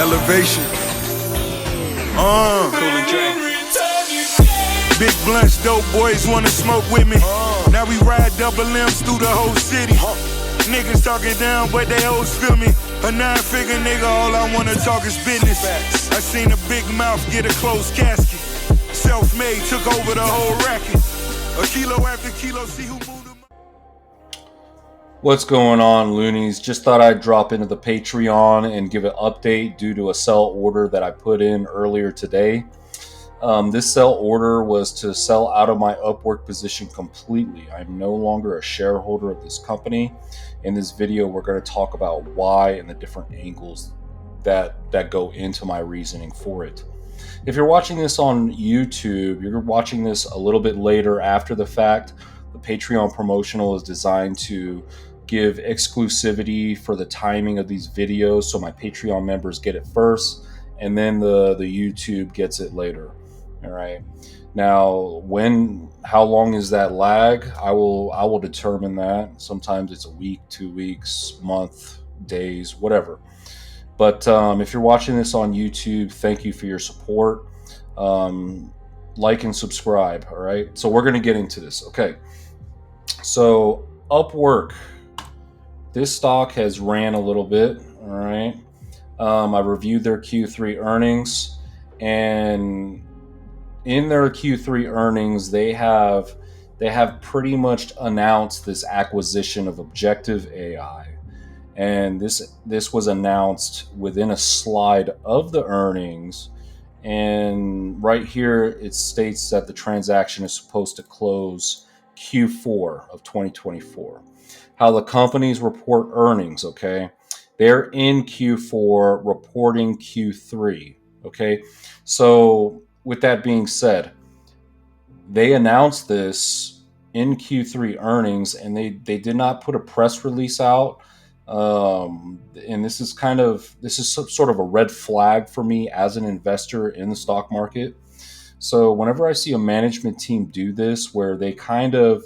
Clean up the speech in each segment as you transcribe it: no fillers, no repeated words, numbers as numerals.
Elevation. Cool and Dre. Big blunts, dope boys wanna smoke with me. Now we ride double M's through the whole city. Niggas talking down, but they always feel me. A 9-figure nigga, all I wanna talk is business. I seen a big mouth get a closed casket. Self-made, took over the whole racket. A kilo after kilo, see who moved them. What's going on, loonies? Just thought I'd drop into the Patreon and give an update due to a sell order that I put in earlier today. This sell order was to sell out of my Upwork position completely. I'm no longer a shareholder of this company. In this video, we're going to talk about why and the different angles that go into my reasoning for it. If you're watching this on YouTube, you're watching this a little bit later after the fact. The Patreon promotional is designed to give exclusivity for the timing of these videos, so my Patreon members get it first, and then the YouTube gets it later. All right. Now, how long is that lag? I will determine that. Sometimes it's a week, 2 weeks, month, days, whatever. But if you're watching this on YouTube, thank you for your support. Like and subscribe. All right. So we're going to get into this. Okay. So Upwork, this stock has ran a little bit. All right. I reviewed their Q3 earnings, and in their Q3 earnings, they have pretty much announced this acquisition of Objective AI. And this was announced within a slide of the earnings. And right here, it states that the transaction is supposed to close Q4 of 2024. How the companies report earnings, okay? They're in Q4 reporting Q3, okay? So with that being said, they announced this in Q3 earnings, and they did not put a press release out. And this is sort of a red flag for me as an investor in the stock market. So whenever I see a management team do this, where they kind of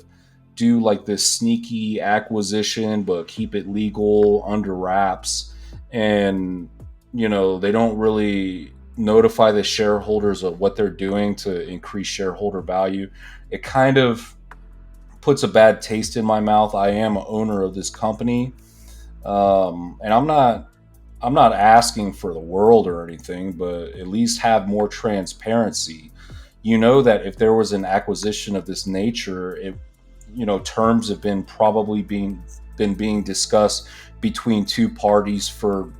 do like this sneaky acquisition, but keep it legal under wraps, and they don't really notify the shareholders of what they're doing to increase shareholder value, it kind of puts a bad taste in my mouth. I am an owner of this company, and I'm not asking for the world or anything, but at least have more transparency. That if there was an acquisition of this nature, terms have been being discussed between two parties for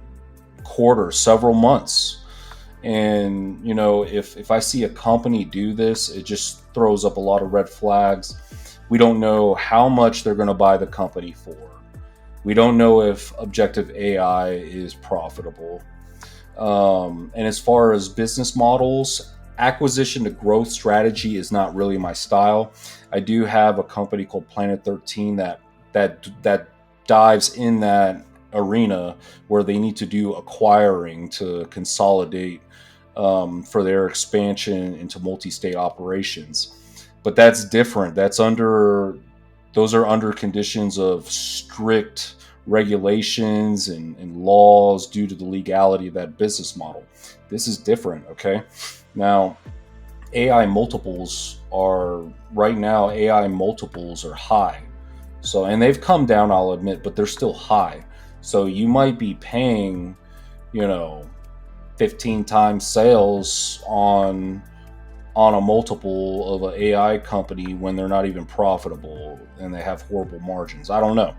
several months. And if I see a company do this, it just throws up a lot of red flags. We don't know how much they're going to buy the company for. We don't know if Objective AI is profitable. And as far as business models, acquisition to growth strategy is not really my style. I do have a company called Planet 13 that dives in that arena, where they need to do acquiring to consolidate for their expansion into multi-state operations. But that's different. Those are under conditions of strict regulations and laws due to the legality of that business model. This is different, okay? Now, AI multiples are high. So, and they've come down, I'll admit, but they're still high. So you might be paying, 15 times sales on a multiple of an AI company when they're not even profitable and they have horrible margins. I don't know.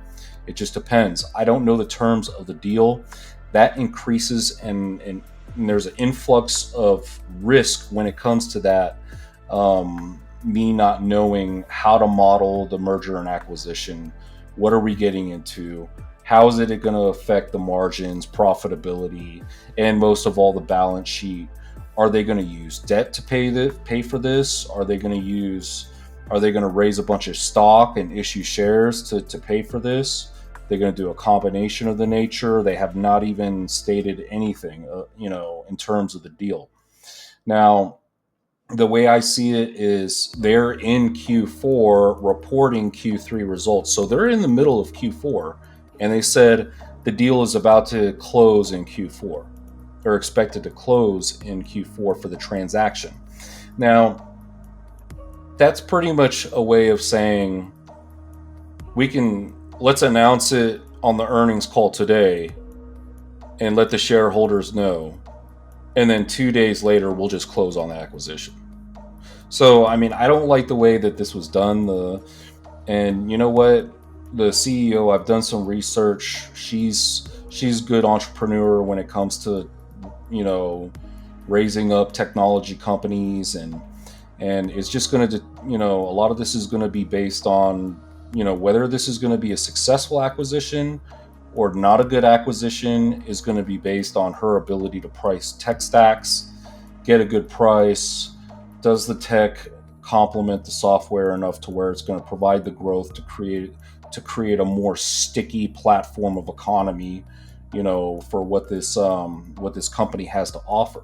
It just depends. I don't know the terms of the deal. That increases and there's an influx of risk when it comes to that. Me not knowing how to model the merger and acquisition. What are we getting into? How is it going to affect the margins, profitability, and most of all, the balance sheet? Are they going to use debt to pay for this? Are they going to raise a bunch of stock and issue shares to pay for this? They're going to do a combination of the nature. They have not even stated anything, in terms of the deal. Now, the way I see it is they're in Q4 reporting Q3 results. So they're in the middle of Q4, and they said the deal is about to close in Q4. are expected to close in Q4 for the transaction. Now, that's pretty much a way of saying let's announce it on the earnings call today and let the shareholders know. And then 2 days later, we'll just close on the acquisition. So, I mean, I don't like the way that this was done. And you know what? The CEO, I've done some research. She's a good entrepreneur when it comes to, raising up technology companies, and it's just going to, a lot of this is going to be based on, whether this is going to be a successful acquisition or not a good acquisition is going to be based on her ability to price tech stacks, get a good price. Does the tech complement the software enough to where it's going to provide the growth to create a more sticky platform of economy, for what this company has to offer.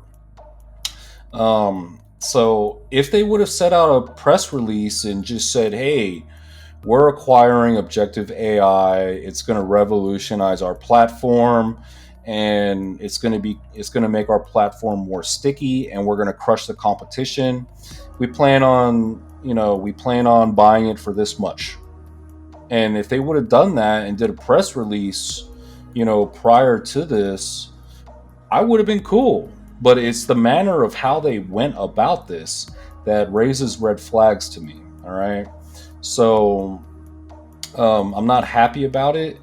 So if they would have set out a press release and just said, hey, we're acquiring Objective AI, it's going to revolutionize our platform, and it's going to make our platform more sticky, and we're going to crush the competition. We plan on buying it for this much. And if they would have done that and did a press release, prior to this, I would have been cool. But it's the manner of how they went about this that raises red flags to me. All right. So I'm not happy about it.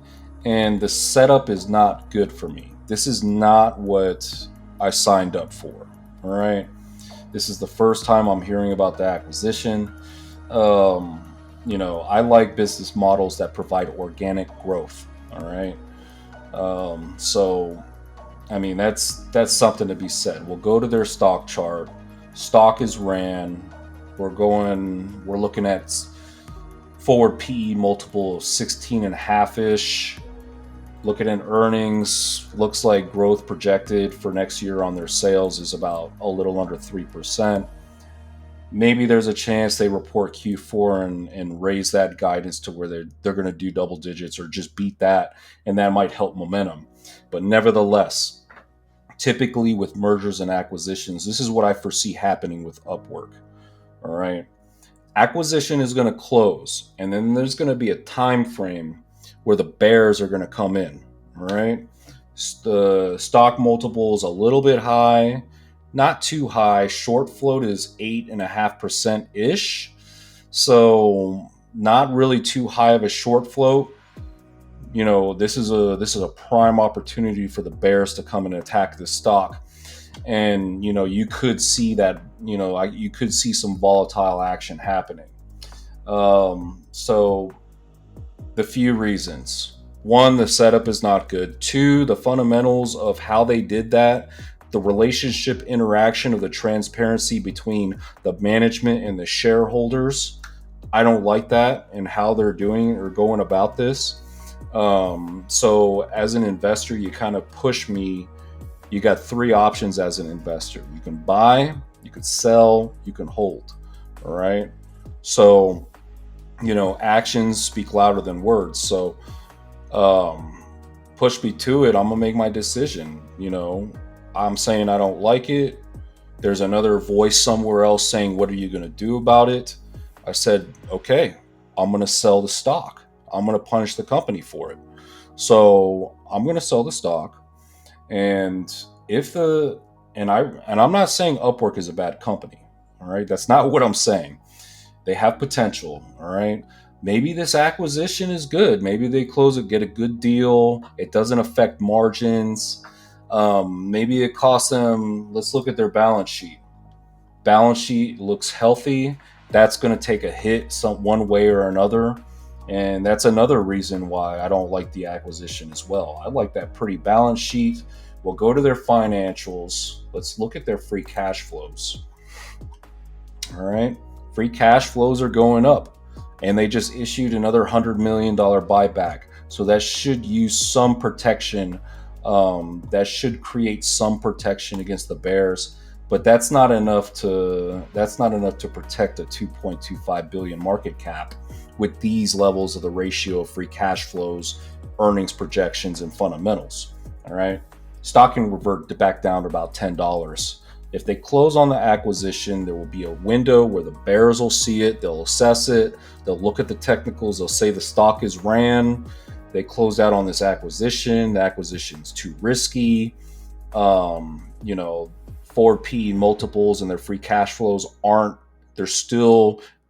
And the setup is not good for me. This is not what I signed up for. All right. This is the first time I'm hearing about the acquisition. I like business models that provide organic growth. All right. So, I mean, that's something to be said. We'll go to their stock chart. Stock is ran. We're looking at forward PE multiple of 16.5-ish. Looking at earnings, looks like growth projected for next year on their sales is about a little under 3%. Maybe there's a chance they report Q4 and raise that guidance to where they're going to do double digits or just beat that, and that might help momentum. But nevertheless, typically with mergers and acquisitions, this is what I foresee happening with Upwork. All right. Acquisition is going to close, and then there's going to be a time frame where the bears are going to come in. All right. The stock multiple is a little bit high, not too high. Short float is 8.5% ish. So not really too high of a short float. This is a prime opportunity for the bears to come and attack the stock. And, you could see that, you could see some volatile action happening. So the few reasons: one, the setup is not good. Two, the fundamentals of how they did that, the relationship interaction of the transparency between the management and the shareholders. I don't like that and how they're doing or going about this. So as an investor, you kind of push me. You got three options as an investor. You can buy, you can sell, you can hold. All right. So, actions speak louder than words. So, push me to it. I'm going to make my decision. I'm saying I don't like it. There's another voice somewhere else saying, what are you going to do about it? I said, okay, I'm going to sell the stock. I'm going to punish the company for it. So I'm going to sell the stock. And I'm not saying Upwork is a bad company. All right. That's not what I'm saying. They have potential. All right. Maybe this acquisition is good. Maybe they close it, get a good deal. It doesn't affect margins. Maybe it costs them. Let's look at their balance sheet. Balance sheet looks healthy. That's going to take a hit one way or another. And that's another reason why I don't like the acquisition as well. I like that pretty balance sheet. We'll go to their financials. Let's look at their free cash flows. All right. Free cash flows are going up. And they just issued another $100 million buyback. So that should use some protection. That should create some protection against the bears. But that's not enough to protect a 2.25 billion market cap with these levels of the ratio of free cash flows, earnings projections, and fundamentals. All right. stock can revert back down to about $10. If they close on the acquisition, there will be a window where the bears will see it, they'll assess it, they'll look at the technicals, they'll say the stock is ran, they closed out on this acquisition, the acquisition's too risky, you know, 4P multiples and their free cash flows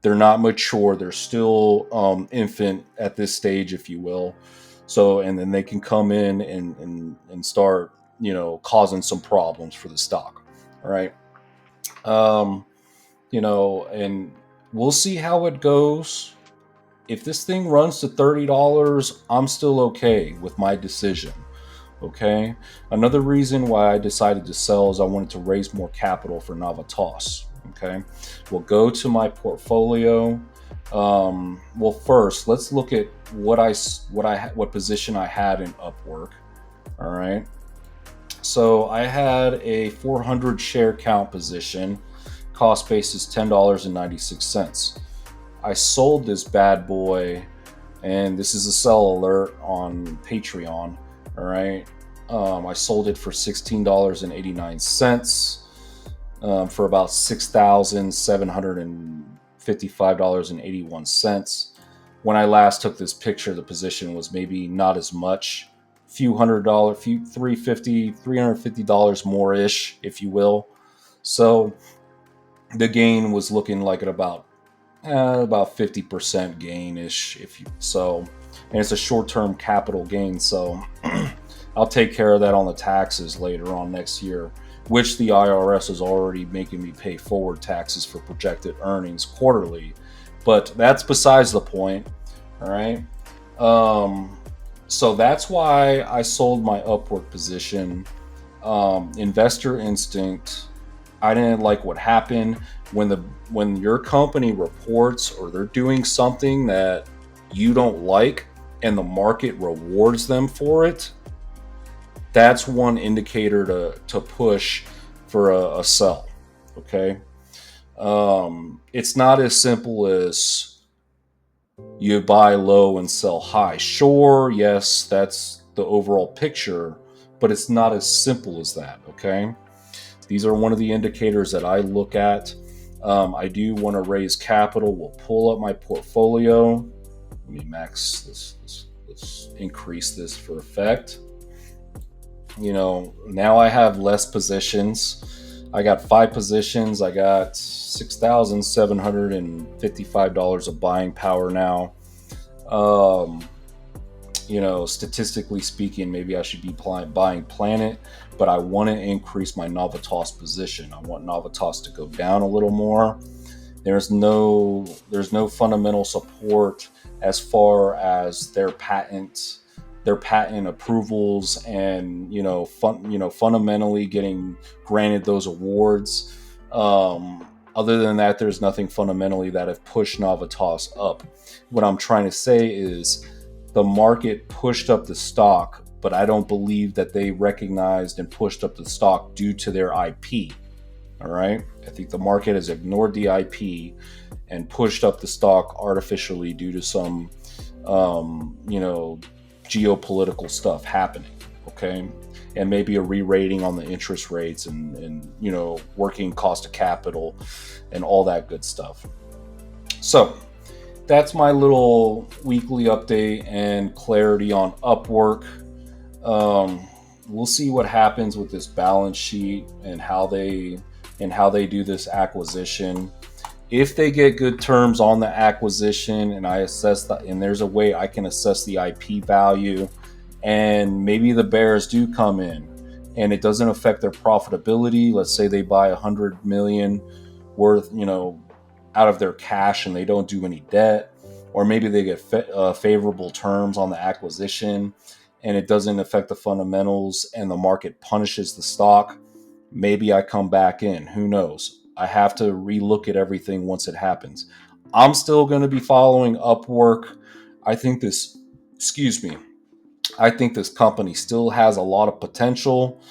they're not mature, they're still infant at this stage, if you will. So, and then they can come in and start, you know, causing some problems for the stock. All right. You know, and we'll see how it goes. If this thing runs to $30, I'm still okay with my decision. Okay. Another reason why I decided to sell is I wanted to raise more capital for Navitas. Okay. We'll go to my portfolio. Well, first, let's look at what position I had in Upwork. All right. So I had a 400 share count position. Cost basis $10.96. I sold this bad boy, and this is a sell alert on Patreon. All right. I sold it for $16.89 for about $6,755.81. When I last took this picture, the position was maybe not as much, few $100, $350 more ish, if you will. So the gain was looking like at about 50% gain ish, and it's a short-term capital gain. So I'll take care of that on the taxes later on next year, which the IRS is already making me pay forward taxes for projected earnings quarterly. But that's besides the point. All right. So that's why I sold my Upwork position. Investor instinct. I didn't like what happened when your company reports or they're doing something that you don't like and the market rewards them for it. That's one indicator to push for a sell. Okay. It's not as simple as you buy low and sell high. Sure, yes, that's the overall picture, but it's not as simple as that. Okay. These are one of the indicators that I look at. I do want to raise capital. We'll pull up my portfolio. Let me max this. Let's increase this for effect. You know, now I have less positions. I got 5 positions. I got $6,755 of buying power now. You know, statistically speaking, maybe I should be buying Planet, but I want to increase my Navitas position. I want Navitas to go down a little more. There's no fundamental support as far as their patent approvals and fundamentally getting granted those awards. Other than that, there's nothing fundamentally that have pushed Navitas up. What I'm trying to say is the market pushed up the stock, but I don't believe that they recognized and pushed up the stock due to their IP. All right. I think the market has ignored the IP and pushed up the stock artificially due to some, geopolitical stuff happening. Okay. And maybe a re-rating on the interest rates and working cost of capital and all that good stuff. So that's my little weekly update and clarity on Upwork. We'll see what happens with this balance sheet and how they do this acquisition. If they get good terms on the acquisition and I assess that, and there's a way I can assess the IP value, and maybe the bears do come in and it doesn't affect their profitability. Let's say they buy $100 million worth, out of their cash and they don't do any debt, or maybe they get favorable terms on the acquisition and it doesn't affect the fundamentals and the market punishes the stock. Maybe I come back in. Who knows? I have to relook at everything once it happens. I'm still going to be following Upwork. I think this company still has a lot of potential.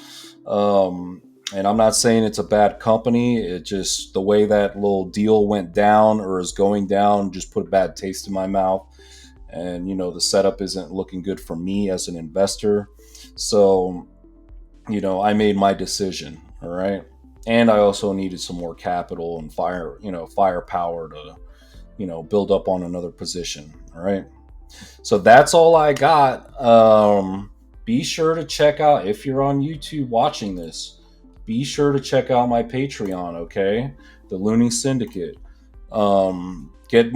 And I'm not saying it's a bad company. It just, the way that little deal went down or is going down just put a bad taste in my mouth. And, the setup isn't looking good for me as an investor. So I made my decision. All right. And I also needed some more capital and firepower to, build up on another position. All right. So that's all I got. Be sure to check out, if you're on YouTube watching this, be sure to check out my Patreon, okay? The Looney Syndicate. Get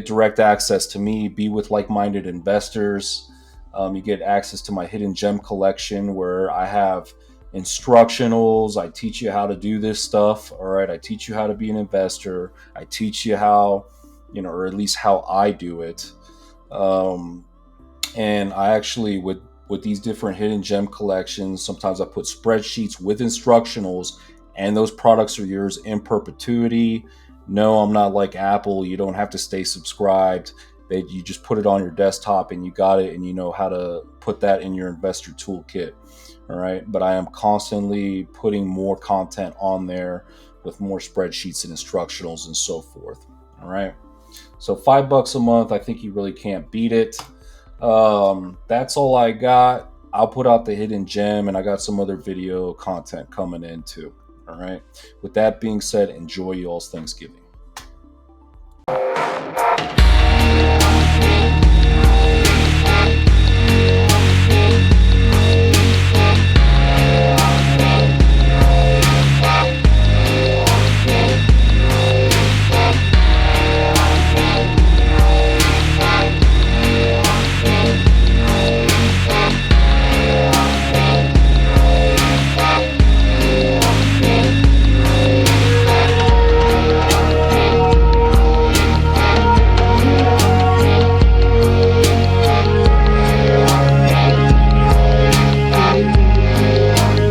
direct access to me, be with like-minded investors. You get access to my hidden gem collection where I have instructionals. I teach you how to do this stuff. All right. I teach you how to be an investor. I teach you how, or at least how I do it. And I actually, with these different hidden gem collections, sometimes I put spreadsheets with instructionals, and those products are yours in perpetuity. No, I'm not like Apple. You don't have to stay subscribed. You just put it on your desktop and you got it, and you know how to put that in your investor toolkit. All right. But I am constantly putting more content on there with more spreadsheets and instructionals and so forth. All right. So $5 a month, I think you really can't beat it. That's all I got. I'll put out the hidden gem, and I got some other video content coming in too. All right. With that being said, enjoy y'all's Thanksgiving.